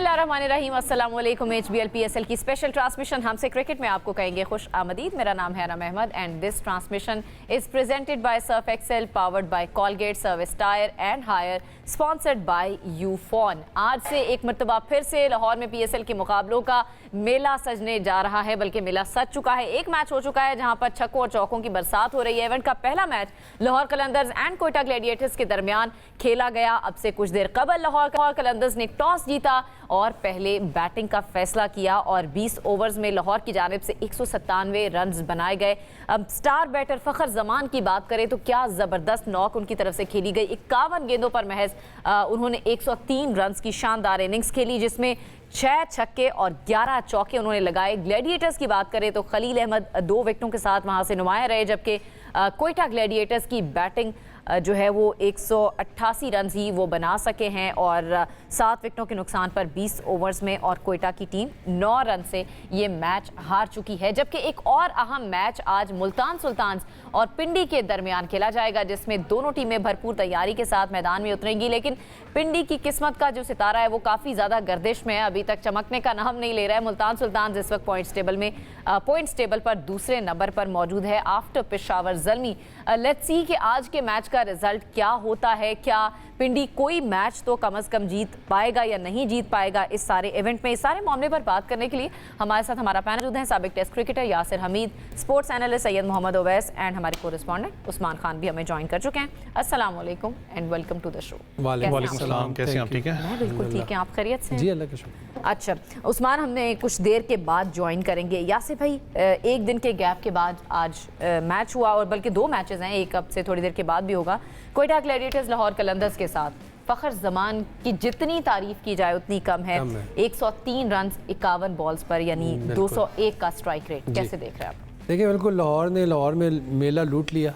बिस्मिल्लाहिर्रहमानिर्रहीम। अस्सलाम वालेकुम। HBL PSL की स्पेशल ट्रांसमिशन हमसे क्रिकेट में आपको कहेंगे खुश आमदीद। मेरा नाम है Anam Ahmed and this transmission is presented by Surf Excel, powered by Colgate Service tyre and Haier, sponsored by Ufone. आज से एक मरतबा फिर से लाहौर में PSL के मुकाबलों का मेला सजने जा रहा है, बल्कि मेला सज चुका है। एक मैच हो चुका है जहां पर छक्कों और चौकों की बरसात हो रही है। इवेंट का पहला match Lahore Qalandars and Quetta Gladiators के दरमियान खेला गया। अब से कुछ देर कबल लाहौर कलंदर्स ने टॉस जीता और पहले बैटिंग का फैसला किया और 20 ओवर्स में लाहौर की जानिब से 197 रन बनाए गए। अब स्टार बैटर फखर जमान की बात करें तो क्या ज़बरदस्त नॉक उनकी तरफ से खेली गई। 51 गेंदों पर महज उन्होंने 103 रन की शानदार इनिंग्स खेली, जिसमें 6 छक्के और 11 चौके उन्होंने लगाए। ग्लैडिएटर्स की बात करें तो खलील अहमद 2 विकेटों के साथ वहां से नुमाया रहे, जबकि कोयटा ग्लैडिएटर्स की बैटिंग जो है वो 188 रन ही वो बना सके हैं और 7 विकेटों के नुकसान पर 20 ओवर्स में, और कोयटा की टीम 9 रन से ये मैच हार चुकी है। जबकि एक और अहम मैच आज मुल्तान सुल्तान्स और पिंडी के दरमियान खेला जाएगा, जिसमें दोनों टीमें भरपूर तैयारी के साथ मैदान में उतरेंगी। लेकिन पिंडी की किस्मत का जो सितारा है वो काफ़ी ज़्यादा गर्दिश में है, अभी तक चमकने का नाम नहीं ले रहा है। मुल्तान सुल्तान्स इस वक्त पॉइंट्स टेबल पर दूसरे नंबर पर मौजूद है after Peshawar Zalmi. Let's see कि आज के मैच का रिजल्ट क्या होता है। क्या पिंडी कोई मैच तो कम से कम जीत पाएगा या नहीं जीत पाएगा इस सारे इवेंट में। इस सारे मामले पर बात करने के लिए हमारे साथ हमारा पैनल मौजूद है। साबिक test cricketer Yasir Hameed, sports analyst Syed Mohammad Owais and हमारे कोरेस्पॉन्डेंट उस्मान खान भी हमें ज्वाइन कर चुके हैं। अस्सलाम वालेकुम and welcome to the show. वालेकुम सलाम, कैसे हैं आप? ठीक है, बिल्कुल ठीक है, आप खैरियत से? जी अल्लाह का शुक्र। अच्छा उस्मान, हमने कुछ देर के बाद ज्वाइन करेंगे। यासिर भाई, एक दिन के गैप के बाद आज मैच हुआ, और बल्कि 2 मैचेस हैं, एक अब से थोड़ी देर के बाद भी होगा। कोयटा ग्लैडिएटर्स लाहौर कलंदर्स के साथ फखर जमान की जितनी तारीफ की जाए उतनी कम है। 103 रन 51 बॉल्स पर, यानी 201 का स्ट्राइक रेट। कैसे देख रहे हैं आप? देखिए, बिल्कुल लाहौर में मेला लूट लिया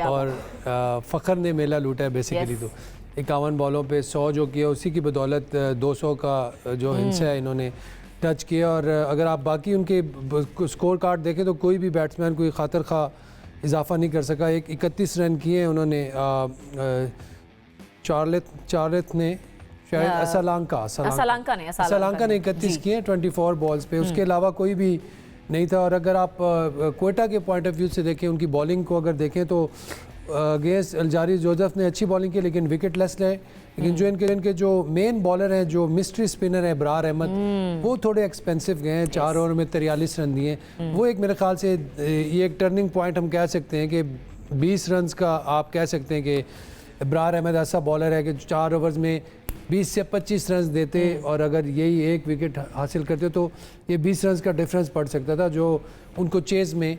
और फ़खर ने मेला लूटा है बेसिकली। तो 51 बॉलों पे 100 जो किया, उसी की बदौलत 200 का जो हिस्सा है इन्होंने टच किया। और अगर आप बाकी उनके स्कोर कार्ड देखें तो कोई भी बैट्समैन कोई खातर खा इजाफा नहीं कर सका। 31 रन किए उन्होंने। चार्लेथ ने शायद असलांका ने 31 किए 24 बॉल्स पे। उसके अलावा कोई भी नहीं था। और अगर आप कोयटा के पॉइंट ऑफ व्यू से देखें, उनकी बॉलिंग को अगर देखें तो अगेंस्ट अलजारी जोसेफ ने अच्छी बॉलिंग की, लेकिन विकेट लेस रहे। लेकिन जो इनके जो मेन बॉलर हैं, जो मिस्ट्री स्पिनर है इब्रार अहमद, वो थोड़े एक्सपेंसिव गए हैं। 4 ओवर में 43 रन दिए। वो एक मेरे ख्याल से ये एक टर्निंग पॉइंट हम कह सकते हैं कि 20 रन का आप कह सकते हैं कि इब्रार अहमद ऐसा बॉलर है कि 4 ओवर्स में 20 से 25 रन देते, और अगर यही एक विकेट हासिल करते तो ये 20 रन का डिफरेंस पड़ सकता था, जो उनको चेज़ में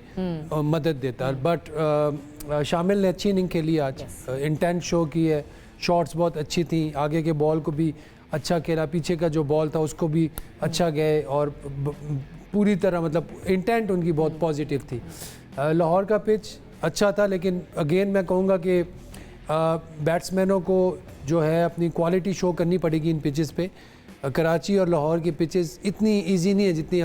मदद देता। बट शामिल ने अच्छी इनिंग खेली आज, इंटेंट शो की है, शॉट्स बहुत अच्छी थी, आगे के बॉल को भी अच्छा खेला, पीछे का जो बॉल था उसको भी अच्छा गए, और पूरी तरह मतलब इंटेंट उनकी बहुत पॉजिटिव थी। लाहौर का पिच अच्छा था, लेकिन अगेन मैं कहूँगा कि बैट्समैनों को जो है अपनी क्वालिटी शो करनी पड़ेगी इन पिचेस पे। कराची और लाहौर की पिचेस इतनी इजी नहीं है जितनी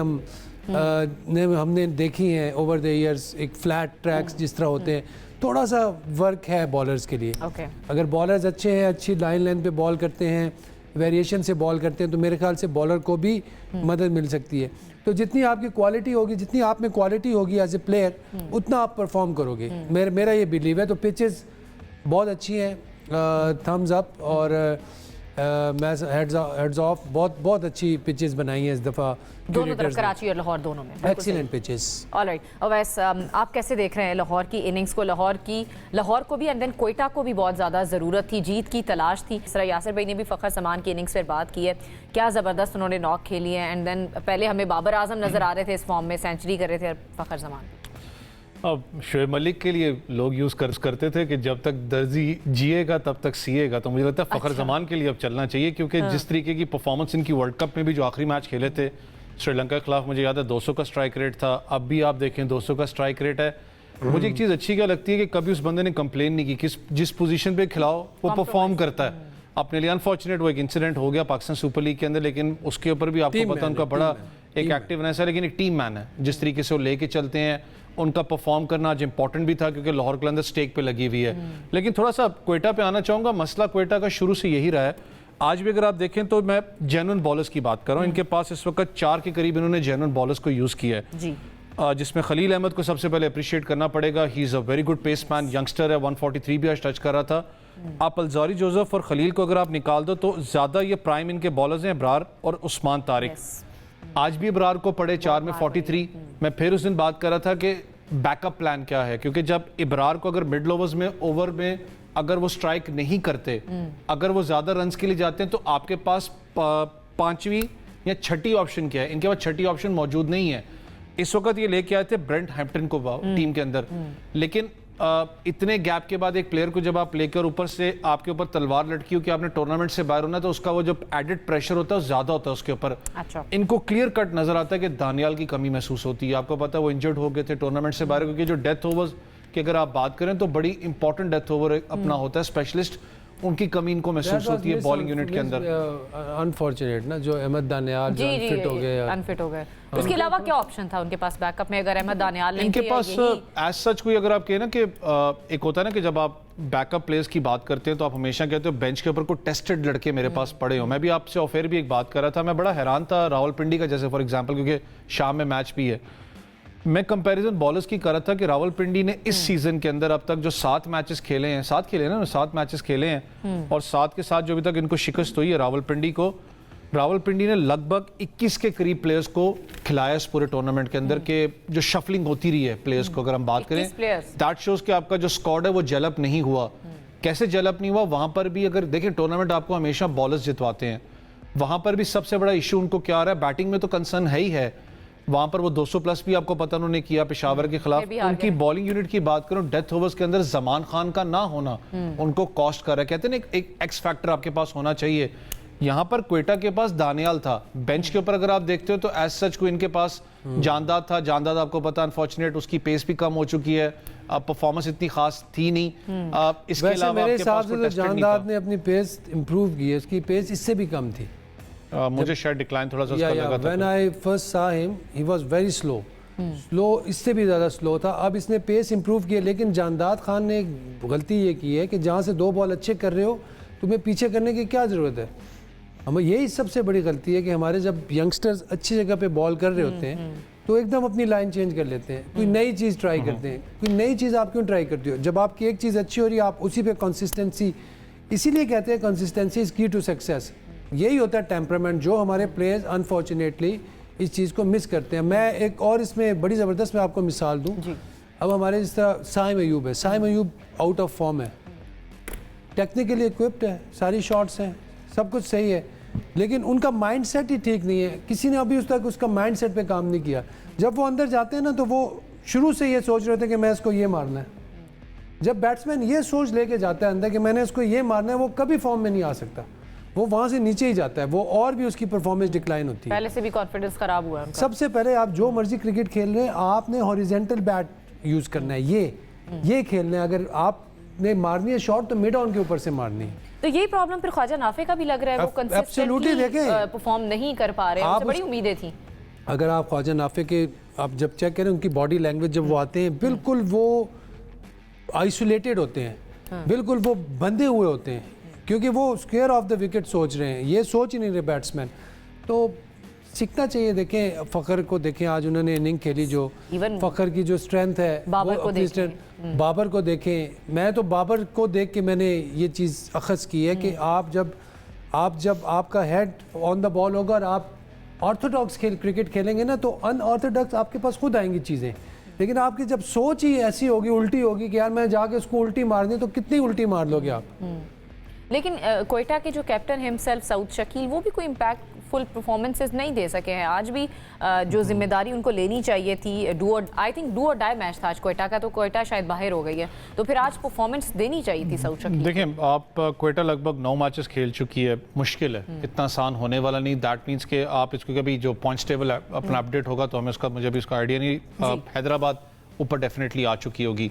हमने देखी हैं ओवर द इयर्स। एक फ्लैट ट्रैक्स जिस तरह होते हैं, थोड़ा सा वर्क है बॉलर्स के लिए। अगर बॉलर्स अच्छे हैं, अच्छी लाइन लेंथ पे बॉल करते हैं, वेरिएशन से बॉल करते हैं, तो मेरे ख्याल से बॉलर को भी मदद मिल सकती है। तो जितनी आपकी क्वालिटी होगी, जितनी आप में क्वालिटी होगी एज ए प्लेयर, उतना आप परफॉर्म करोगे। मेरा ये बिलीव है। तो पिचेस बहुत अच्छी हैं, थम्स अप, और मैं हेड्स ऑफ, बहुत अच्छी पिचेस बनाई हैं इस दफ़ा दोनों तरफ, कराची और लाहौर दोनों में एक्सीलेंट पिचेस। ऑलराइट, और वैसे आप कैसे देख रहे हैं लाहौर की इनिंग्स को? लाहौर को भी एंड देन कोयटा को भी बहुत ज़्यादा ज़रूरत थी, जीत की तलाश थी। इस तरह यासिर भाई ने भी फ़खर जमान की इनिंग्स पर बात की है, क्या ज़बरदस्त उन्होंने नॉक खेली है। एंड देन पहले हमें बाबर आजम नज़र आ रहे थे इस फॉर्म में, सेंचुरी कर रहे थे फ़खर जमान। अब शोएब मलिक के लिए लोग यूज़ करते थे कि जब तक दर्जी जिएगा तब तक सिएगा, तो मुझे लगता है फ़खर जमान के लिए अब चलना चाहिए, क्योंकि जिस तरीके की परफॉर्मेंस इनकी वर्ल्ड कप में भी जो आखिरी मैच खेले थे श्रीलंका के खिलाफ, मुझे याद है 200 का स्ट्राइक रेट था। अब भी आप देखें 200 का स्ट्राइक रेट है। मुझे एक चीज़ अच्छी क्या लगती है कि कभी उस बंदे ने कंप्लेन नहीं की, जिस पोजीशन पे खिलाओ वो परफॉर्म करता है। अपने लिए अनफॉर्चुनेट वो एक इंसिडेंट हो गया पाकिस्तान सुपर लीग के अंदर, लेकिन उसके ऊपर भी आपको पता उनका बड़ा एक एक्टिवनेस है, लेकिन एक टीम मैन है। जिस तरीके से वो लेके चलते हैं, उनका परफॉर्म करना आज इंपॉर्टेंट भी था, क्योंकि लाहौर कलंदर्स स्टेक पे लगी हुई है। लेकिन थोड़ा सा क्वेटा पे आना चाहूँगा। मसला क्वेटा का शुरू से यही रहा है आज भी अगर आप देखें तो मैं जेन्युइन बॉलर्स की बात कर रहा हूँ, इनके पास इस वक्त 4 के करीब इन्होंने जेन्युइन बॉलर्स को यूज़ किया है जी। जिसमें खलील अहमद को सबसे पहले अप्रिशिएट करना पड़ेगा। He is a very good paceman, youngster है, 143 भी आज टच कर रहा था। आप अलजारी जोसेफ और खलील को अगर आप निकाल दो तो ज़्यादा ये प्राइम इनके बॉलर्स हैं इब्रार और उस्मान तारिक। आज भी इब्रार को पड़े 4 में 43। मैं फिर उस दिन बात कर रहा था कि बैकअप प्लान क्या है, क्योंकि जब इब्रार को अगर मिडल ओवर्स में ओवर में अगर वो स्ट्राइक नहीं करते, अगर वो ज़्यादा रन्स के लिए जाते हैं तो आपके पास 5वीं या 6ठी ऑप्शन क्या है? इनके पास 6ठी ऑप्शन मौजूद नहीं है। इस वक्त ये लेके आए थे ब्रेंट हैम्पटन को टीम के अंदर, लेकिन इतने गैप के बाद एक प्लेयर को जब आप लेकर ऊपर से आपके ऊपर तलवार लटकी हो कि आपने टूर्नामेंट से बाहर होना, तो उसका वो जो एडेड प्रेशर होता है ज्यादा होता है उसके ऊपर। अच्छा। इनको क्लियर कट नजर आता है कि दानियाल की कमी महसूस होती है। आपको पता है वो इंजर्ड हो गए थे टूर्नामेंट से बाहर, क्योंकि जो डेथ ओवर्स की अगर आप बात करें तो बड़ी इंपॉर्टेंट डेथ ओवर अपना होता है स्पेशलिस्ट, उनकी कमी इनको महसूस होती है बॉलिंग यूनिट के अंदर। अनफॉर्चुनेट ना जो अहमद दानियाल अनफिट हो गए, अनफिट हो गए। उसके अलावा क्या ऑप्शन था उनके पास बैकअप में अगर अहमद दानियाल नहीं इनके पास एज सच कोई अगर आप कहें ना कि एक होता है ना कि जब आप बैकअप प्लेयर्स की बात करते हैं तो आप हमेशा कहते हो बेंच के ऊपर कोई टेस्टेड लड़के मेरे पास पड़े हो। मैं भी आपसे ऑफेयर भी एक बात कर रहा था, मैं बड़ा हैरान था रावलपिंडी का जैसे फॉर एग्जाम्पल, क्योंकि शाम में मैच भी है। मैं कंपैरिजन बॉलर्स की कर रहा था कि रावलपिंडी ने इस सीजन के अंदर अब तक जो 7 मैचेस खेले हैं, 7 खेले ना, 7 मैचेस खेले हैं, और 7 के साथ जो अभी तक इनको शिकस्त हुई है रावलपिंडी को, रावलपिंडी ने लगभग 21 के करीब प्लेयर्स को खिलाया इस पूरे टूर्नामेंट के अंदर के जो शफलिंग होती रही है प्लेयर्स को अगर हम बात करें, दैट शोज कि आपका जो स्क्वाड है वो जेलअप नहीं हुआ। कैसे जेलअप नहीं हुआ? वहां पर भी अगर देखें टूर्नामेंट आपको हमेशा बॉलर्स जितवाते हैं, वहां पर भी सबसे बड़ा इशू उनको क्या आ रहा है, बैटिंग में तो कंसर्न है ही है, वहां पर वो 200 प्लस भी आपको पता उन्होंने किया पेशावर के खिलाफ। उनकी बॉलिंग यूनिट की बात करूं, डेथ ओवर्स के अंदर जमान खान का ना होना उनको कॉस्ट कर रहा है। कहते हैं ना एक एक्स फैक्टर आपके पास होना चाहिए। यहाँ पर क्वेटा के पास दानियाल था, बेंच के ऊपर अगर आप देखते हो तो एज सच को इनके पास जानदाद था। जानदाद आपको पता अनफॉर्चुनेट उसकी पेस भी कम हो चुकी है, अब परफॉर्मेंस इतनी खास थी नहीं। इसके अलावा मेरे हिसाब से तो जानदाद ने अपनी पेस इंप्रूव की है, उसकी पेस इससे भी कम थी। मुझे शायद डिक्लाइन थोड़ा सा उसका लगा था। When I first saw him, he was very slow. Slow इससे भी ज़्यादा स्लो था। अब इसने पेस इंप्रूव किया, लेकिन जानदाद खान ने एक गलती ये की है कि जहाँ से 2 बॉल अच्छे कर रहे हो तुम्हें पीछे करने की क्या ज़रूरत है। हमें यही सबसे बड़ी गलती है कि हमारे जब यंगस्टर्स अच्छी जगह पे बॉल कर रहे होते हैं तो एकदम अपनी लाइन चेंज कर लेते हैं, कोई नई चीज़ ट्राई करते हैं। कोई नई चीज़ आप क्यों ट्राई करते हो? जब आपकी एक चीज़ अच्छी हो रही है आप उसी पे कंसिस्टेंसी, इसीलिए कहते हैं कंसिस्टेंसी इज़ की टू सक्सेस। यही होता है टेम्परामेंट, जो हमारे प्लेयर्स अनफॉर्चुनेटली इस चीज़ को मिस करते हैं। मैं एक और इसमें बड़ी ज़बरदस्त मैं आपको मिसाल दूँ। अब हमारे जिस तरह साइम अयूब है, Saim Ayub out of form है, टेक्निकली इक्विप्ड है, सारी शॉट्स हैं, सब कुछ सही है, लेकिन उनका माइंडसेट ही ठीक नहीं है। किसी ने अभी उस तक उसका माइंडसेट पे काम नहीं किया। जब वो अंदर जाते हैं ना तो वो शुरू से ये सोच रहे थे कि मैं इसको ये मारना है। जब बैट्समैन ये सोच लेके जाता है अंदर कि मैंने इसको ये मारना है, वो कभी फॉर्म में नहीं आ सकता, वो वहां से नीचे ही जाता है, वो और भी उसकी परफॉर्मेंस डिक्लाइन होती है। पहले से भी कॉन्फिडेंस खराब हुआ है उनका। सबसे पहले आप जो मर्जी क्रिकेट खेल रहे हैं, आपने हॉरिजेंटल बैट यूज करना है, ये खेलना है। अगर आपने मारनी है शॉट तो मिड ऑन के ऊपर से मारनी है। तो यही प्रॉब्लम फिर ख्वाजा नाफे का भी लग रहा है, वो कंसिस्टेंटली परफॉर्म नहीं कर पा रहे हैं। मुझे बड़ी उम्मीदें थी। अगर आप ख्वाजा नाफे के आप जब चेक करें उनकी बॉडी लैंग्वेज, जब वो आते हैं बिल्कुल वो आइसोलेटेड होते हैं, बिल्कुल वो बंधे हुए होते हैं, क्योंकि वो स्क्वायर ऑफ द विकेट सोच रहे हैं, ये सोच ही नहीं रहे बैट्समैन। तो सीखना चाहिए। देखें फ़खर को देखें, आज उन्होंने इनिंग खेली, जो फ़खर की जो स्ट्रेंथ है, बाबर को देखें। मैं तो बाबर को देख के मैंने ये चीज़ अखज़ की है कि आप जब आपका हेड ऑन द बॉल होगा और आप ऑर्थोडॉक्स क्रिकेट खेलेंगे ना, तो अनऑर्थोडॉक्स आपके पास खुद आएंगी चीज़ें। लेकिन आपकी जब सोच ही ऐसी होगी, उल्टी होगी कि यार मैं जाके उसको उल्टी मारनी, तो कितनी उल्टी मार लोगे आप। लेकिन क्वेटा के जो कैप्टन हिमसेल्फ सऊद शकील, वो भी कोई इम्पैक्टफुल परफॉर्मेंसेस नहीं दे सके हैं। आज भी जो जिम्मेदारी उनको लेनी चाहिए थी, आई थिंक डू और डाई मैच था आज क्वेटा का, तो क्वेटा शायद बाहर हो गई है, तो फिर आज परफॉर्मेंस देनी चाहिए थी सऊद शकील। देखें आप, क्वेटा लगभग 9 मैचेस खेल चुकी है, मुश्किल है, इतना आसान होने वाला नहीं। दैट मीन्स के आप इसको कभी जो पॉइंट्स टेबल अपना अपडेट होगा तो हमें उसका, मुझे भी उसका आइडिया नहीं। हैदराबाद ऊपर डेफिनेटली आ चुकी होगी।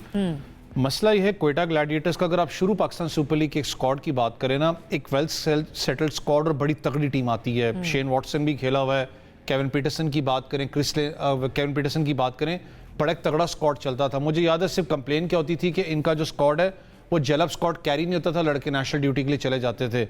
मसला ये है क्वेटा ग्लैडिएटर्स का, अगर आप शुरू पाकिस्तान सुपर लीग के स्क्वाड की बात करें ना, एक वेल सेटल्ड स्क्वाड और बड़ी तगड़ी टीम आती है। शेन वॉटसन भी खेला हुआ है, केविन पीटरसन की बात करें, केविन पीटरसन की बात करें, बड़ा एक तगड़ा स्क्वाड चलता था। मुझे याद है सिर्फ कंप्लेन क्या होती थी कि इनका जो स्क्वाड है वो जेलअप स्क्वाड कैरी नहीं होता था, लड़के नेशनल ड्यूटी के लिए चले जाते थे।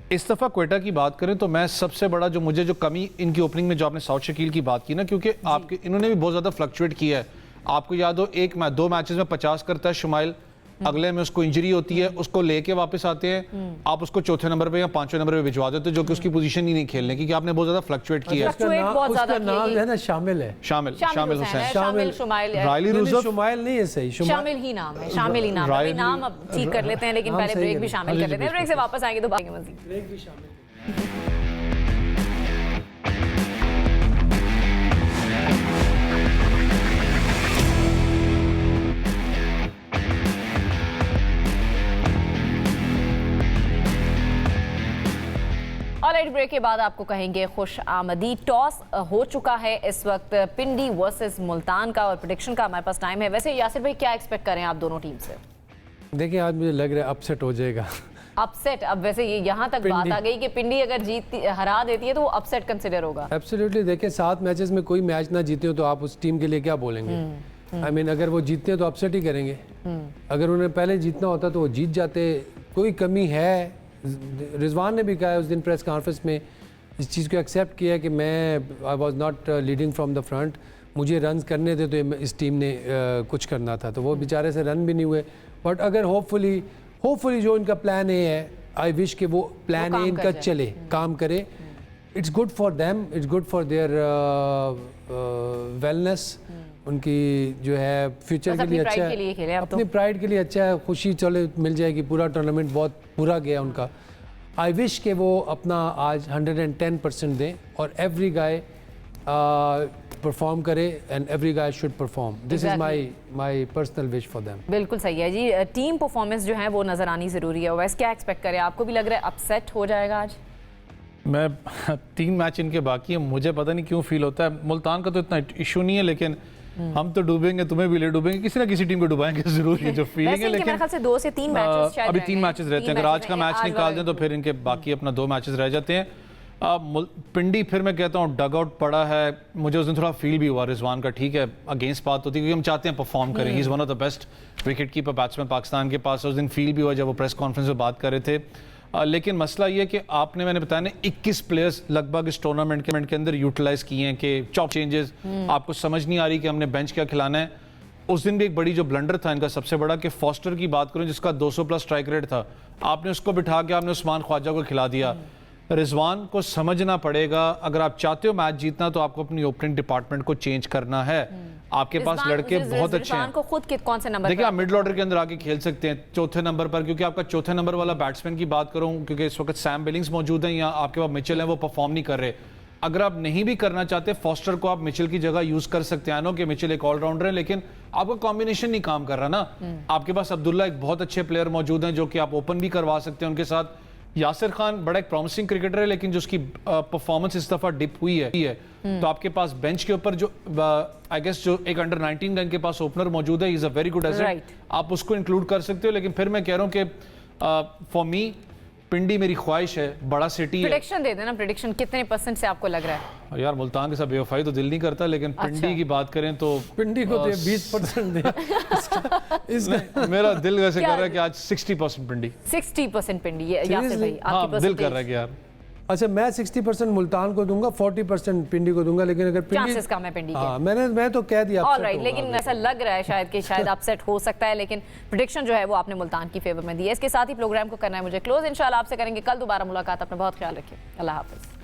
इस दफ़ा क्वेटा की बात करें तो मैं सबसे बड़ा जो कमी इनकी ओपनिंग में जो आपने साउथ शकील की बात की ना, क्योंकि आपके इन्होंने भी बहुत ज़्यादा फ्लक्चुएट किया है। आपको याद हो 2 मैचेस में 50 करता है शुमाइल, अगले में उसको इंजरी होती है, उसको लेके वापस आते हैं, आप उसको चौथे नंबर पे या 5वें नंबर पे भिजवा देते हो, जो कि उसकी पोजीशन ही नहीं खेलने की, कि आपने बहुत ज्यादा फ्लक्चुएट किया है। उसका नाम है ना शामिल है, शामिल हुसैन, रायली रूसफ, शुमाइल नहीं है, सही शामिल ही नाम है, शामिल ही नाम है। नाम अब ठीक कर लेते हैं, लेकिन पहले ब्रेक भी शामिल कर लेते हैं। ब्रेक से वापस आएंगे तो बात मजीद। ब्रेक भी शामिल। ऑलराइट, ब्रेक के बाद आपको कहेंगे खुश आमदी। टॉस हो चुका है इस वक्त पिंडी वर्सेस मुल्तान का, और प्रेडिक्शन का हमारे पास टाइम है। वैसे यासिर भाई क्या एक्सपेक्ट करें आप दोनों टीम से? देखिए आज मुझे लग रहा है अपसेट हो जाएगा। अपसेट? अब वैसे ये यहाँ तक बात आ गई कि पिंडी अगर हरा देती है तो वो अपसेट कंसिडर होगा। एब्सोल्युटली। देखिए 7 मैचेस में कोई मैच ना जीते हो तो आप उस टीम के लिए क्या बोलेंगे? आई मीन अगर वो जीतते हैं तो अपसेट ही करेंगे। अगर उन्हें पहले जीतना होता तो वो जीत जाते। कोई कमी है, रिजवान ने भी कहा है उस दिन प्रेस कॉन्फ्रेंस में, इस चीज़ को एक्सेप्ट किया कि मैं I was not leading from the front, मुझे रन्स करने थे तो इस टीम ने कुछ करना था, तो वो बेचारे से रन भी नहीं हुए। बट अगर होपफुली जो इनका प्लान ए है, आई विश कि वो प्लान ए इनका चले, काम करे। It's good for them, it's good for their wellness, उनकी जो है फ्यूचर के लिए अच्छा है, अपनी प्राइड के लिए अच्छा है। खुशी चले मिल जाएगी, पूरा टूर्नामेंट बहुत बुरा गया उनका। आई विश के वो अपना आज 110% दें और एवरी गाय परफॉर्म करे, and every guy should perform. This is my personal wish for them. बिल्कुल सही है जी। टीम परफॉर्मेंस जो है वो नजर आनी जरूरी है। वैसे क्या एक्सपेक्ट करें? आपको भी लग रहा है अपसेट हो जाएगा आज? मैं 3 मैच इनके बाकी है, मुझे पता नहीं क्यों फील होता है। मुल्तान का तो इतना इशू नहीं है, लेकिन हम तो डूबेंगे, तुम्हें भी ले डूबेंगे, किसी ना किसी टीम को डुबाएंगे जरूर, ये जो फीलिंग है। लेकिन मेरे ख्याल से 2 से 3 मैचेस शायद अभी 3 मैचेस रहते हैं। अगर आज का मैच निकाल दें तो फिर इनके बाकी अपना 2 मैचेस रह जाते हैं। पिंडी फिर मैं कहता हूँ डग आउट पड़ा है। मुझे उस दिन थोड़ा फील भी हुआ रिजवान का, ठीक है अगेंस्ट बात होती है क्योंकि हम चाहते हैं परफॉर्म करें। He is one of the best wicket keeper batsman Pakistan के पास। उस दिन फील भी हुआ जब वो प्रेस कॉन्फ्रेंस में बात कर रहे थे। लेकिन मसला ये कि मैंने बताया ना 21 प्लेयर्स लगभग इस टूर्नामेंट के अंदर यूटिलाइज किए हैं कि चॉप चेंजेस, आपको समझ नहीं आ रही कि हमने बेंच क्या खिलाना है। उस दिन भी एक बड़ी जो ब्लंडर था इनका सबसे बड़ा कि फॉस्टर की बात करूं जिसका 200+ स्ट्राइक रेट था, आपने उसको बिठा के आपने उस्मान ख्वाजा को खिला दिया। रिजवान को समझना पड़ेगा, अगर आप चाहते हो मैच जीतना तो आपको अपनी ओपनिंग डिपार्टमेंट को चेंज करना है। आपके पास लड़के बहुत अच्छे हैं। को खुद कौन से नंबर? देखिए आप मिडिल ऑर्डर के अंदर आके खेल सकते हैं, चौथे नंबर पर, क्योंकि आपका चौथे नंबर वाला बैट्समैन की बात करूं, क्योंकि इस वक्त सैम बिलिंग्स मौजूद हैं या आपके पास मिचेल हैं, वो परफॉर्म नहीं कर रहे। अगर आप नहीं भी करना चाहते, फॉस्टर को आप मिचेल की जगह यूज कर सकते हैं। नो कि मिचेल एक ऑलराउंडर है, लेकिन आपका कॉम्बिनेशन नहीं काम कर रहा ना। आपके पास अब्दुल्ला एक बहुत अच्छे प्लेयर मौजूद हैं जो कि आप ओपन भी करवा सकते हैं उनके साथ। यासिर खान बड़ा एक प्रॉमिसिंग क्रिकेटर है, लेकिन जो उसकी परफॉर्मेंस इस दफा डिप हुई है। तो आपके पास बेंच के ऊपर जो आई गेस जो एक अंडर 19 रन के पास ओपनर मौजूद है, is a very good asset, आप उसको इंक्लूड कर सकते हो। लेकिन फिर मैं कह रहा हूँ कि फॉर मी पिंडी मेरी ख्वाहिश है, बड़ा सिटी है। प्रेडिक्शन दे देना, प्रेडिक्शन कितने % से आपको लग रहा है? यार मुल्तान के साथ बेवफाई तो दिल नहीं करता, लेकिन पिंडी की बात करें तो पिंडी को 20% दे। मेरा दिल वैसे कर रहा है कि आज 60% पिंडी। 60% पिंडी, यासिर भाई आपकी दिल कर रहा है कि यार अच्छा मैं 60% मुल्तान को दूंगा, 40% पिंडी को दूंगा, लेकिन अगर चांसेस कम है पिंडी के। हाँ, मैं तो कह दिया ऑलराइट, लेकिन ऐसा लग रहा है शायद कि शायद अपसेट हो सकता है, लेकिन प्रेडिक्शन जो है वो आपने मुल्तान की फेवर में दी है। इसके साथ ही प्रोग्राम को करना है मुझे क्लोज। इंशाल्लाह आपसे करेंगे कल दोबारा मुलाकात। अपना बहुत ख्याल रखिए। अल्लाह हाफिज।